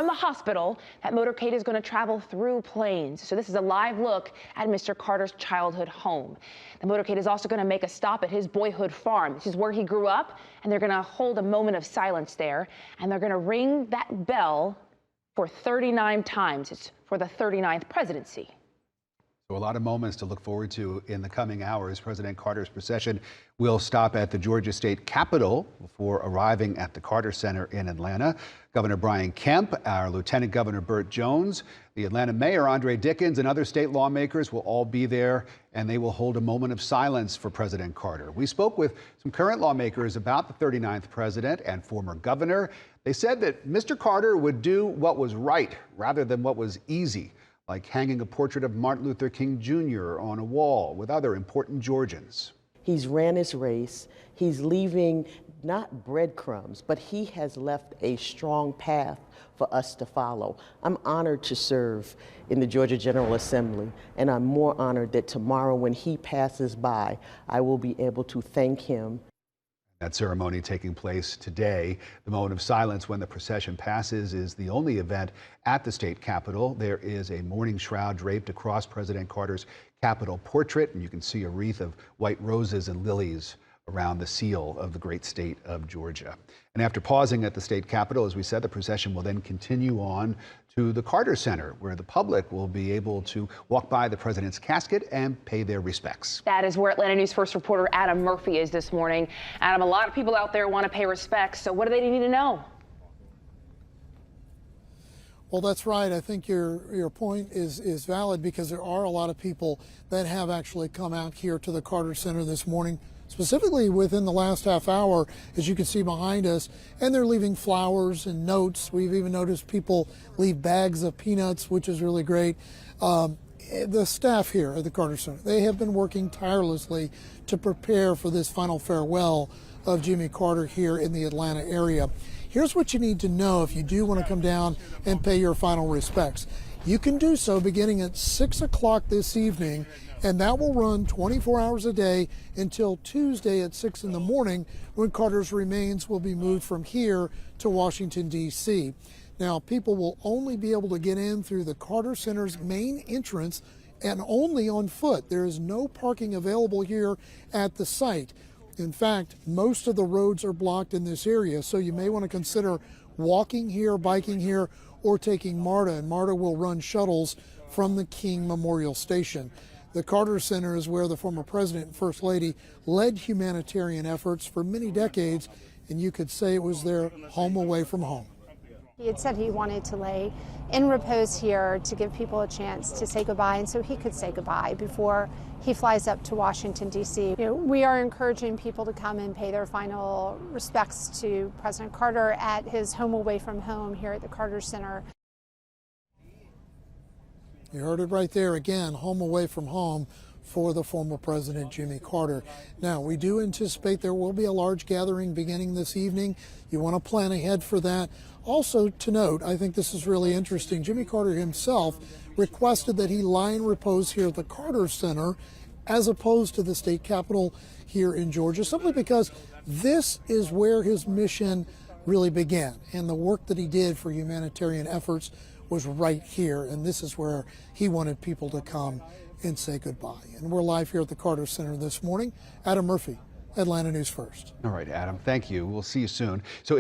the hospital, that motorcade is going to travel through Plains. So this is a live look at Mr. Carter's childhood home. The motorcade is also going to make a stop at his boyhood farm. This is where he grew up, and they're going to hold a moment of silence there, and they're going to ring that bell for 39 times. It's for the 39th presidency. So a lot of moments to look forward to in the coming hours. President Carter's procession will stop at the Georgia State Capitol before arriving at the Carter Center in Atlanta. Governor Brian Kemp, our Lieutenant Governor Burt Jones, the Atlanta Mayor Andre Dickens, and other state lawmakers will all be there, and they will hold a moment of silence for President Carter. We spoke with some current lawmakers about the 39th president and former governor. They said that Mr. Carter would do what was right rather than what was easy, like hanging a portrait of Martin Luther King Jr. on a wall with other important Georgians. He's ran his race. He's leaving not breadcrumbs, but he has left a strong path for us to follow. I'm honored to serve in the Georgia General Assembly, and I'm more honored that tomorrow when he passes by, I will be able to thank him. That ceremony taking place today. The moment of silence when the procession passes is the only event at the state capitol. There is a mourning shroud draped across President Carter's Capitol portrait, and you can see a wreath of white roses and lilies around the seal of the great state of Georgia. And after pausing at the state capitol, as we said, the procession will then continue on to the Carter Center, where the public will be able to walk by the president's casket and pay their respects. That is where Atlanta News First reporter Adam Murphy is this morning. Adam, a lot of people out there want to pay respects, so what do they need to know? Well, that's right. I think your point is valid, because there are a lot of people that have actually come out here to the Carter Center this morning, specifically within the last half hour, as you can see behind us, and they're leaving flowers and notes. We've even noticed people leave bags of peanuts, which is really great. The staff here at the Carter Center, they have been working tirelessly to prepare for this final farewell of Jimmy Carter here in the Atlanta area. Here's what you need to know if you do want to come down and pay your final respects. You can do so beginning at 6 o'clock this evening, and that will run 24 hours a day until Tuesday at 6 in the morning, when Carter's remains will be moved from here to Washington, D.C. Now, people will only be able to get in through the Carter Center's main entrance and only on foot. There is no parking available here at the site. In fact, most of the roads are blocked in this area, so you may want to consider walking here, biking here, or taking MARTA, and MARTA will run shuttles from the King Memorial Station. The Carter Center is where the former president and first lady led humanitarian efforts for many decades, and you could say it was their home away from home. He had said he wanted to lay in repose here to give people a chance to say goodbye, and so he could say goodbye before he flies up to Washington, D.C. We are encouraging people to come and pay their final respects to President Carter at his home away from home here at the Carter Center. You heard it right there again, home away from home for the former President Jimmy Carter. Now, we do anticipate there will be a large gathering beginning this evening. You want to plan ahead for that. Also to note, I think this is really interesting, Jimmy Carter himself requested that he lie in repose here at the Carter Center as opposed to the state capitol here in Georgia, simply because this is where his mission really began, and the work that he did for humanitarian efforts was right here, and this is where he wanted people to come and say goodbye. And we're live here at the Carter Center this morning. Adam Murphy, Atlanta News First. All right, Adam, thank you. We'll see you soon. So